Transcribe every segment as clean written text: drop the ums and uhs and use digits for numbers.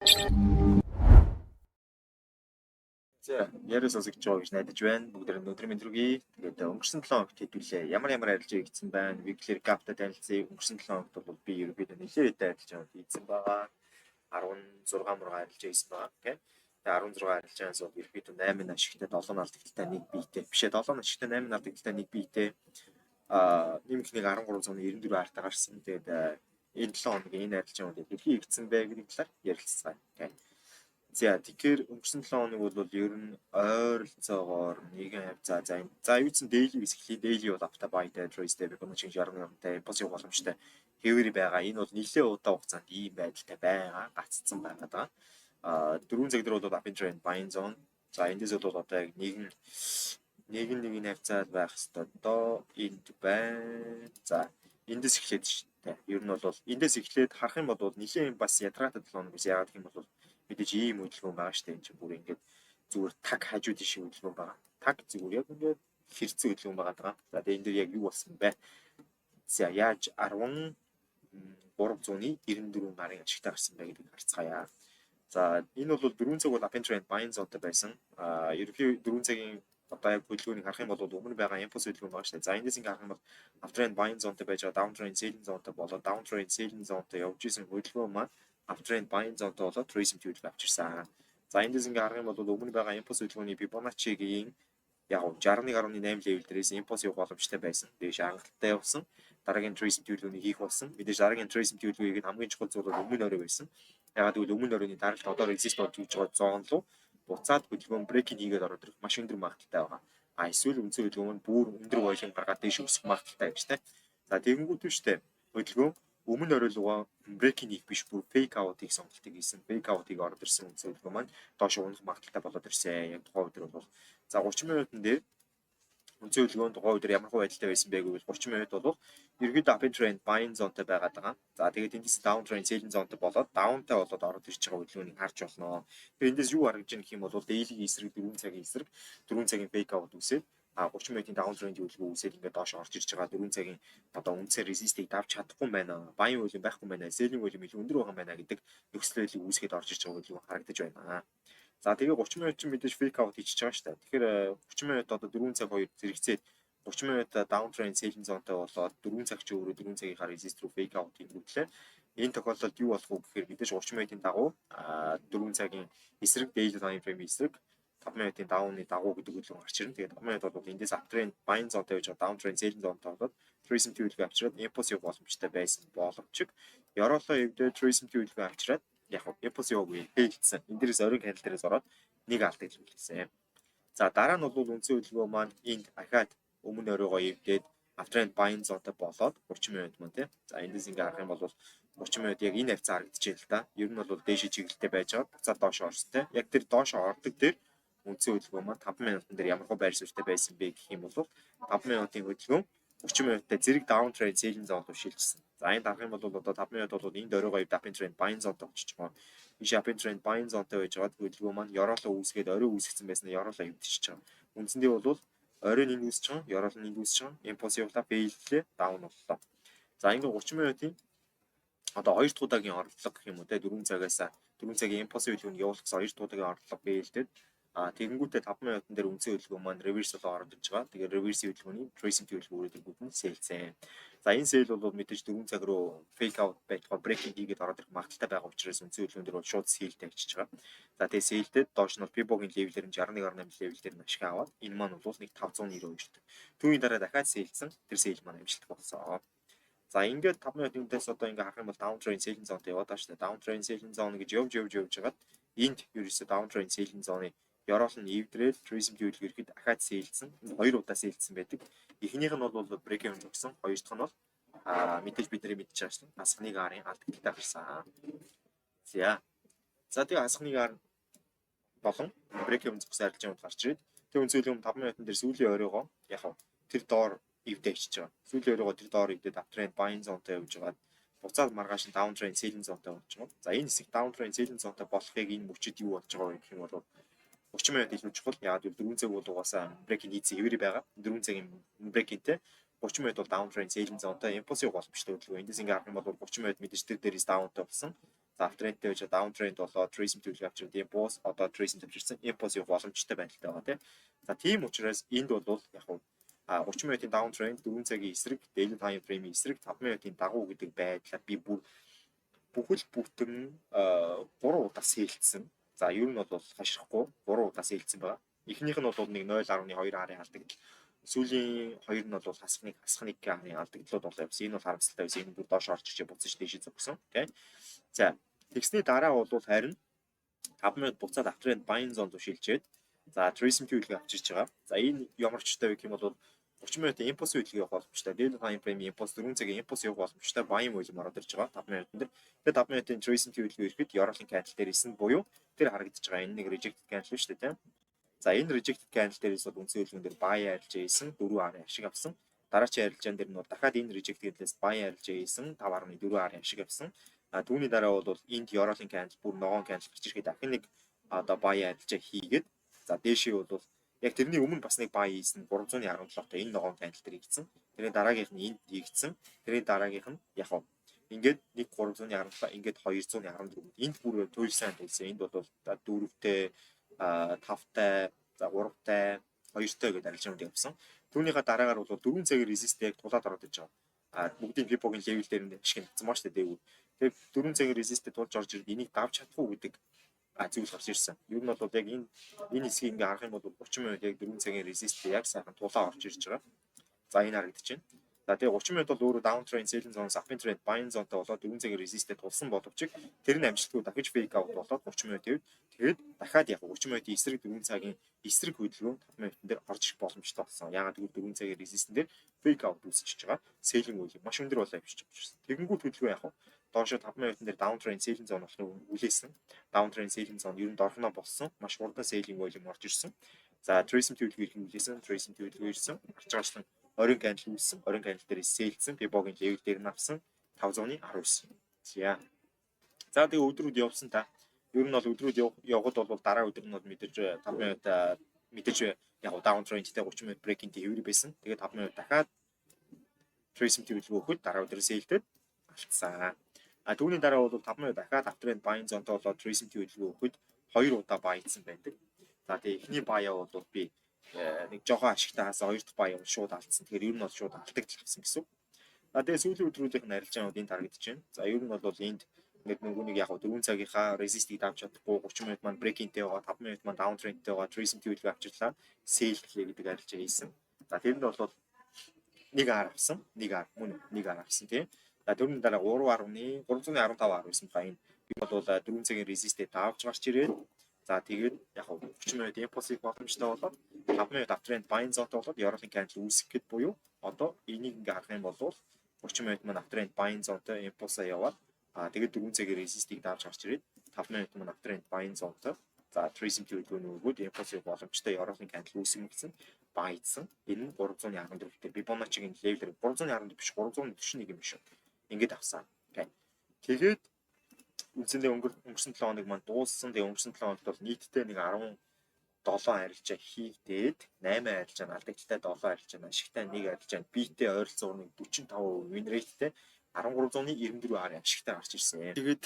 За яриа сонсогч байгаа гэж найдаж байна. Бүгдээр нь өдрийн мэдрүүгий. Тэгээд өнгөрсөн 7 хоногт хэдүүлээ. Ямар арилжаа хийгдсэн байна. Weekly recap-тай танилцъя. Өнгөрсөн 7 хоногт бол би ерөнхийдөө нэлээд арилжаа хийсэн байгаа. 16 мурга арилжаа хийсэн байгаа. Окей. Тэгээд 16 арилжаанаас бол ерөнхийдөө 8 ашигтай 7 алдагдaltaй 1 биетэй. Бишээ 7 ашигтай 8 алдагдaltaй 1 биетэй. Нэмэх нэг 1394 артаа гарсан. Тэгээд энэ 7 хоногийн энэ арилжаан бол хэдий хийгдсэн бэ гэдэг талаар ярилцсан. Окей. За тэгэхээр өнгөрсөн 7 хоног бол ер нь ойролцоогоор нэгэн хавцаа за юуцэн daily хэсэглээ daily бол авта байтай Trace Fibonacci шиг 60-тай бос явах боломжтой хэвээр байгаа. Энэ бол нэлээд удаа хугацаанд ийм байдалтай байгаа. Гаццсан байгаад байгаа. 4 цаг дээр бол up trend buying zone. За эндээс бол одоо яг нэг хавцаа байх хэвээр одоо энд байна. За эндээс эхлээд шүү дээ. Ер нь бол эндээс эхлээд харах юм бол нэлээд бас ядраатай 7 хоног биш яагаад гэх юм бол мэдээж ийм хөдөлгөөн байгаа шүү дээ. Энд чинь бүр ингээд зүгээр таг хажууд шиг хөдөлгөөн байгаа. Таг зүгээр яг ингээд хэрцэн хөдөлгөөн байгаа. За тэгээ энэ дээр яг юу болсон бэ? За яаж 1394 гарын ашигтай гарсан бэ гэдгийг харцгаая. За энэ бол 4 цаг бол up trend buying zone-тай байсан. Ерөнхий 4 цагийн одоо яг хөдөлгөөнийг харах юм бол өмнө байгаа impulse хөдөлгөөн байгаа шүү дээ. За эндээс ингээд харах юм бол up trend buying zone-тай байж байгаа, down trend selling zone-тай болоод down trend selling zone-тай явж исэн хөдөлгөөн маань up trend buying zone-тай болоод Trace Fibonacci авчирсан. За эндээс ингээд харах юм бол өмнө байгаа impulse хөдөлгөөний Fibonacci-гийн яг 61.8 level дээрээс impulse явах боломжтой байсан. Дээш хангалттай явсан. Дараагийн Trace Fibonacci-ийг хийх болсон. Мэдээж дараагийн Trace Fibonacci-ийг хамгийн чухал зүйл бол өмнө орой байсан. Ягаад гэвэл өмнө оройны дараалт одоо resist болж байгаа зоон руу буцаад хөдөлгөөн break-ийг хийгээд ороод ирэх маш өндөр магадaltaй байгаа. Эсвэл үндсэн хөдөлгөөн нь бүр өндөр voilын гаргаад дэш өсөх магадaltaй гэж тэ. За тэгэнгүүт үштэй хөдөлгөөн өмнө орой руугаа break-ийг хийх биш бүр fake out-ыг сонголтыг хийсэн. Fake out-ыг ороод ирсэн үндсэн хөдөлгөөн маань доош унах магадaltaй болоод ирсэн. Яг тухайн өдөр бол за 30 минутын дээр үндсэн хөдөлгөөн тухайн өдөр ямар байдалтай байсан бэ гэвэл 30 минут бол ерөнхийдөө up trend buying zone-тай байгаад байгаа. За тэгээд эндээс down trend selling zone-тай болоод down-тай болоод ороод ирж байгаа хөдөлгөөнийг харж болно. Тэгээд эндээс юу харагдж байгаа гэх юм бол daily эсрэг 4 цагийн эсрэг 4 цагийн fake out үсээд 30 минутын down trend хөдөлгөөн үсээд ингээд доош орж ирж байгаа 4 цагийн одоо үндсэн resist-ийг давж чадахгүй байна. Buying volume байхгүй байна. Selling volume илүү өндөр байгаа байна гэдэг нөхцөлийг үүсгээд орж ирж байгаа хөдөлгөөн харагдаж байна. За тэгээ 30 минут чинь мэдээж fake out хийчихэж байгаа шүү дээ. Тэгэхээр 30 минут одоо 4 цаг 2 зэрэгцээд 30 минут down trend selling zone-тай болоод 4 цаг чи өөрөө 4 цагийн resist руу fake out хийгүүтлээ. Энэ тохиолдолд юу болох вэ гэхээр мэдээж 30 минутын дагуу 4 цагийн эсрэг daily time frame эсрэг 5 минутын down-ы дагуу гэдэг хөдөлгөөн гарч ирнэ. Тэгээд 5 минут бол эндээс up trend buying zone-тай байж байгаа down trend selling zone-тай болоод Trace Fibonacci авчираад impulse явах боломжтой байсан боловч ёроолоо эвдээ Trace Fibonacci авчираад яг impulse яваагүй хэлсэн. Энд дээрээс оройн candle дээрээс ороод нэг алдагдчихсан. За дараа нь бол үндсэн хөдөлгөөн маань энд ахаад өмнө оройгоо эвдээд up trend buying zone-тай болоод 30 минут мөн тий. За эндээс ингээ харах юм бол 30 минут яг энэ хавцаа харагдчихээн л да. Ер нь бол дээшээ чиглэлтэй байж байгаа. Буцаад доош орстой. Яг тэр доош ордог дээр үндсэн хөдөлгөөн маань 5 минутын дээр ямар байр суурьтай байсан бэ гэх юм бол 5 минутын хөдөлгөөн 30 минуттай зэрэг down trend selling zone руу шилжсэн. За энд харах юм бол одоо 5 минут бол энэ дөрөөгөө up trend buying zone-тай очиж байгаа. Биш up trend buying zone-тай байж байгаа хөдөлгөөн маань ёроолоо үүсгээд орой үүсгэсэн байснаа ёроолоо эвдчихэж байгаа. Үндсэндээ бол оройн энд үүсэж байгаа, ёроол нь энд үүсэж байгаа. Impulse явуулаа, fail-лээ, down боллоо. За ингээд 30 минутын одоо 2 дахь удаагийн орлого гэх юм уу те 4 цагаас 4 цагийн impulse хөдөлгөөнийг явуулахсан 2 дахь удаагийн орлого fail-тэй. Тэгэнгүүтээ 5 минутын дээр үндсэн хөдөлгөөн маань reversal орж иж байгаа. Тэгээд reverse хөдөлгөөний tracing хөдөлгөөн үүрэгүүд нь сэлсэн. За энэ сэл бол мэдээж 4 цаг руу fake out байтугай breaking хийгээд ороод ирэх магадaltaй байгаа учраас үндсэн хөдөлгөөн дээр бол шууд сэлтэй очиж байгаа. За тэгээд сэлтэй доош нь Fibonacci level-ээр 61.8 level дээр ашиг аваад энэ маань бол нэг 592 шүү дээ. Түүний дараа дахиад сэлсэн. Тэр сэл маань амжилт болсон. За ингээд 5 минутынээс одоо ингээ харах юм бол down trend selling zone-тэй яваад байгаа шүү дээ. Down trend selling zone гэж явж хагаад энд ерөөсөө down trend selling zone-ы ёроол нь эвдрээд Trace Fibonacci ирэхэд дахиад сэлсэн. Хоёр удаа сэлсэн байдаг. Эхнийх нь бол break-even өгсөн. Хоёр дахь нь бол мэдээж бидний мэдчих ажил. Асхны гарын алдагдaltaй гарсан. За тэгээ асхны гар болон break-even зогсоо арилжаанд гарч ирээд тэг үнцөлөм 5 минутын дээр сүүлийн оройгоо яг тэр доор эвдээ ичиж байгаа. Сүүлийн оройгоо тэр доор эвдээд up trend buying zone-тай явж байгаа. Буцаад маргааш нь down trend selling zone-тай болж байгаа. За энэ хэсэг down trend selling zone-тай болохыг энэ мөчөд юу болж байгаа вэ гэх юм бол 30 минут илүү чухал. Яагаад гэвэл 4 цаг бол угаасаа break-ийн хийц хэвээр байгаа. 4 цагийн break-интэй 30 минут бол down trend selling zone-тай impulse явах боломжтой хөдөлгөөн. Эндээс ингээ харах юм бол 30 минут мэдээж тэр дээрээс down-тай болсон. За uptrendтэй байж downtrend болоод tracing төлөв авчирд impulse одоо tracing тавьчихсан impulse явах боломжтой байдалтай байгаа тийм. За тийм учраас энд бол яг хуу 30 минутын downtrend 4 цагийн эсрэг daily time frame-ийн эсрэг 5 минутын дагуу гэдэг байдлаар би бүхэл бүтэн 3 удаа сэлцсэн. За ер нь бол хашрахгүй 3 удаа сэлцсэн байгаа. Эхнийх нь бол нэг 0.2 арын алдагдал. Сүүлийн хоёр нь бол хасхныг арын алдагдлууд болоо явсан. Энэ бол харамсалтай байсан. Энэ бүр доош орж ирчээ буцаж дэшиж зогсон. Окей. За тэгсний дараа бол харин 5 минут буцаад uptrend buying zone руу шилжээд за tracing төлөвлөгөө авчирч байгаа. За энэ ямар ч тав гэх юм бол 30 минутын импульс хөдөлгөөн явах боломжтой. Daily time frame импульс 4 цагийн импульс явах боломжтой. Buying volume ороод ирж байгаа 5 минутын дээр. Тэгээд 5 минутын tracing хөдөлгөөн ирэхэд Yorling candle дээр исэн буюу тэр харагдаж байгаа энэ нэг rejected candle шүү дээ тийм. За энэ rejected candle дээрээс бол үндсэн хөдөлгөөн дээр buy арилж ийсэн 4 арын ашиг авсан. Дараачийн арилжаан дээр нь бол дахиад энэ rejected candle-ээс buy арилж ийсэн 5.4 арын ашиг авсан. Түүний дараа бол энд Yorling candle бүр ногоон candle гарч ирэхэд дахин нэг одоо buy арилжаа хийгээд за дээшээ бол яг тэрний өмнө бас нэг buy хийсэн 317-тай энэ ногоон candle дээр хийгдсэн. Тэрний дараагийнх нь энд хийгдсэн. Тэрний дараагийнх нь яг нь ингээд нэг 317 ингээд 214. Энд бүр туйл сайн байсан. Энд бол 4-тэй 5-тай за 3-тай 2-тай гэдээ арилжаанууд явсан. Түүнийхээ дараагаар бол 4 цагийн resist яг тулаад ороод иж байгаа. Бүгдийн Pipo-гийн level дээр нь ашиг нэгцсэн маа шүү дээ дээгүүр. Тэгэхээр 4 цагийн resist-д тулж орж ирээд энийг давж чадах уу гэдэг зүйл гарч ирсэн. Ер нь бол яг энэ хэсгийг ингээ харах юм бол 30 минут яг 4 цагийн resist яг сайхан тулаа орж ирж байгаа. За энэ харагдаж байна. За тэгээ 30 минут бол өөрөө downtrend, selling zone, uptrend trend, buying zone-тай болоод 4 цагийн resist-д тулсан боловч тэр нь амжилтгүй дахиж fake out болоод 30 минут явд. Тэгээд дахиад яг 30 минутын эсрэг 4 цагийн эсрэг хөдөлгөөн 5 минутын дээр орж ирэх боломжтой болсон. Яагаад гэвэл 4 цагийн resist-н дээр fake out үүсчихэж байгаа. Selling үйл маш өндөр болоо явчихж байна. Тэгэнгүүт хөдөлгөөн яг доошо 5 минутын дээр downtrend selling zone болох нь үлээсэн. Downtrend selling zone ер нь дорхноо болсон. Маш хурдан selling volume орж ирсэн. За tracing төлөвлөгөө их үлээсэн. Tracing төлөвлөгөө ирсэн. Арч байгаачлан орон candle үүссэн. Орон candle дээр сэлцсэн. Pipo-гийн level дээр нь авсан 519. За. За тэгээ өдрүүд явсан та. Ер нь бол өдрүүд явгод бол дараа өдөр нь бол мэдээж 5 минут мэдээж яг downtrendтэй 30 минут break-ийн хэвээр байсан. Тэгээд 5 минут дахиад tracing төлөвлөгөө өгөхөд дараа өдөр сэлдээд алдсан. Түүний дараа бол 5 минут дахиад uptrend buying zone-той болоод tracing төлөвлөгөө өгөхөд 2 удаа buy хийсэн байдаг. За тэгээ эхний buy-аа бол би нэг жоохон ашигтаас 2 дахь buy шууд алдсан. Тэгэхээр ер нь бол шууд алдагдал авсан гэсэн. Тэгээ сүүлийн өдрүүдийнх нь арилжаанууд энд харагдаж байна. За ер нь бол энд нэг яг 4 цагийнхаа resist-ийг давж чадахгүй 30 минут маань break-интэй байгаа 5 минут маань downtrend-тэй байгаа tracing төлөвлөгөө авчирлаа sell гэдэг арилжаа хийсэн. За тэрэнд бол нэг ар авсан, нэг ар авсан тийм. За дөрөвний дараа 315 байсан ба энэ би бол 4 цагийн resist-ийг давж гарч ирээд за тэгээд яг 30 минут impulse боломжтой болоод 5 минут uptrend buying zone-той болоод Yorling candle үүсэх гээд буюу одоо энийг ингээ харах юм бол 30 минут маань uptrend buying zone-той impulse яваад тэгээд 4 цагийн resist-ийг давж гарч ирээд 5 минут маань uptrend buying zone-той за tracing төлөвлөгөө нөгөөд impulse боломжтой Yorling candle үүсгэн гэсэн байцсан. Энэ нь 314-тэй Fibonacci-гийн level 314 биш 341 юм шиг. Ингээд авсан. Тэгээд үндсэндээ өнгөрсөн 7 хоног маань дууссан. Тэгээ өнгөрсөн 7 хоногт бол нийтдээ нэг 17 арилжаа хийгдээд 8 арилжаа алдагдaltaй 7 арилжаа ашигтай 1 арилжаа биетэй ойролцоогоор 45% win rate-тэй 1394 арын ашигтай гарч ирсэн. Тэгээд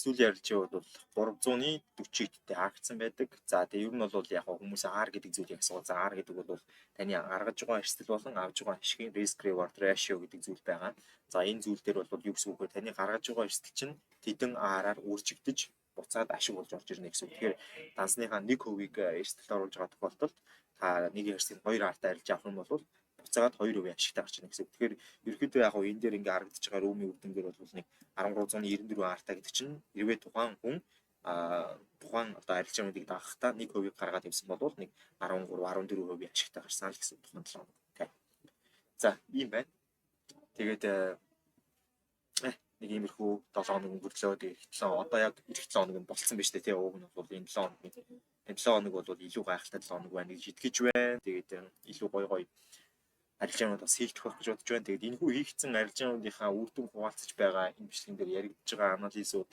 сүүлийн арилжаа бол 340-тэй агцсан байдаг. За тэгээ ер нь бол яг хүмүүс R гэдэг зүйлийг асуугаа. За R гэдэг бол таны гаргаж байгаа эрсдэл болон авж байгаа ашигын risk reward ratio гэдэг зүйл байгаа. За энэ зүйл дээр бол юу гэсэн үг вэ? Таны гаргаж байгаа эрсдэл чинь тэдэн R-аар үржигдэж буцаад ашиг болж орж ирнэ гэсэн үг. Тэгэхээр дансныхаа 1%-ийг эрсдэлд оруулж байгаа тохиолдолд та нэг эрсдэл 2 R-тай арилж авах юм бол буцаагаад 2% ашигтай гарч ирнэ гэсэн үг. Тэгэхээр ерөөхдөө яг энэ дээр ингээ харагдаж байгаа рүүмийн үр дүнгээр бол нэг 1394 R-тай гэдэг чинь хэрвээ тухайн хүн тухайн одоо арилжаануудыг даахтаа 1% гаргаад явсан бол нэг 13-14% ашигтай гарсан л гэсэн тухайн 7 хоног. Окей. За ийм байна. Тэгээд нэг иймэрхүү 7 хоног өнгөрлөө. Тэгээд 7 одоо яг эх 7 хоног нь болцсон байна шүү дээ. Уг нь бол энэ 7 хоног энэ 7 хоног бол илүү гайхалтай 7 хоног байна гэж итгэж байна. Тэгээд илүү гоё арилжаанууд бас хийгдэх байх гэж бодож байна. Тэгээд энэ хүү хийгдсэн арилжаануудынхаа үр дүн хуваалцаж байгаа энэ бичлэгэн дээр яригдж байгаа анализууд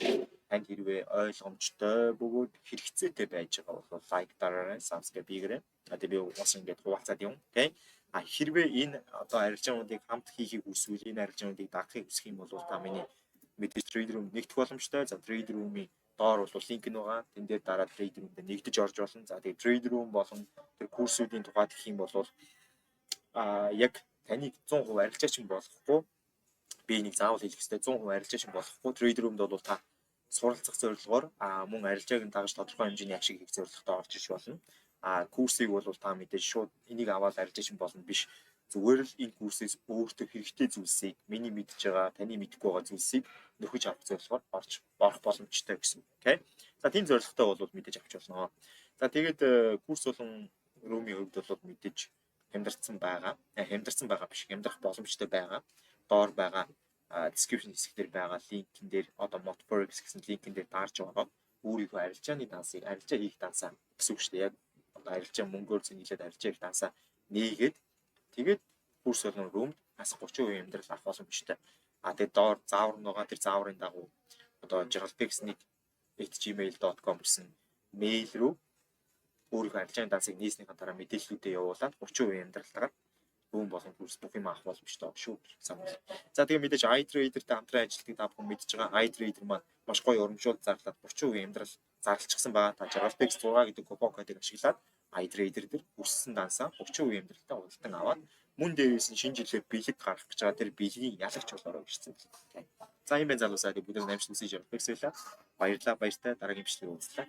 танд хэрвээ ойлгомжтой бөгөөд хэрэгцээтэй байж байгаа бол лайк дараарай, subscribe хийгээрэй. Тэгээд би бас ингэж хуваалцаад юм. Окей. Хэрвээ энэ одоо арилжаануудыг хамт хийхийг хүсвэл энэ арилжаануудыг дагахыг хүсэх юм бол та миний мэдээж trade room нэгдэх боломжтой. За trade room-ийн доор бол линк нь байгаа. Тэн дээр дараа trade room-д нэгдэж орж болно. За тэгээ trade room болон тэр курсүүдийн тухайд гэх юм бол яг таныг 100% арилжаач юм болохгүй. Би энийг заавал хэлэх хэрэгтэй. 100% арилжаач юм болохгүй. Trade room-д бол та суралцах зорилгоор мөн арилжааг нь дагаж тодорхой хэмжээний ашиг хийх зорилготой орж иж болно. Курсыг бол та мэдээж шууд энийг аваад арилжаач юм болно биш. Зүгээр л энэ курсээс өөртөө хэрэгтэй зүйлсийг, миний мэдж байгаа, таны мэдэхгүй байгаа зүйлсийг нөхөж авах зорилгоор орох боломжтой гэсэн. Окей. За тийм зорилготой бол мэдээж авч болно. За тэгээд курс болон румын хувьд бол мэдээж хямдарсан байгаа. Хямдарсан байгаа биш. Хямдрах боломжтой байгаа. Доор байгаа description хэсгээр байгаа линкэн дээр одоо Motforex гэсэн линкэн дээр даарж байгаа. Өөрийнхөө арилжааны дансыг арилжаа хийх дансаа гэсэн үг шүү дээ. Яг арилжаа мөнгөөр зэнгэлээд арилжаа хийх дансаа нээгээд тэгээд курс болон румд бас 30% хямдрал авах боломжтой. Тэгээд доор заавар нь байгаа. Тэр зааврын дагуу одоо jaralpex1@gmail.com гэсэн мэйл рүү өөрийнхөө арилжааны дансыг нээснийхэн дараа мэдээллүүдээ явуулаад 30% хямдралтаар рум болон курс бүх юм авах боломжтой шүү. За тэгээ мэдээж iTrader-тэй хамтран ажилладаг та бүхэн мэдж байгаа. iTrader маань маш гоё урамшуул зарлаад 30% хямдрал зарлчихсан байгаа. Та jaralpex 6 гэдэг купон кодыг ашиглаад iTrader дээр өссөн дансаа 30% хямдралтай худалдан аваад мөн дээрээс нь шинэ жилээр бэлэг гарах гэж байгаа тэр бэлгийн ялагч болоорой гэсэн. За юм байна залуусаа бүгд намжлал үсэж jaralpex байлаа. Баярлалаа баяртай дараагийн бичлэгийг уулзлаа.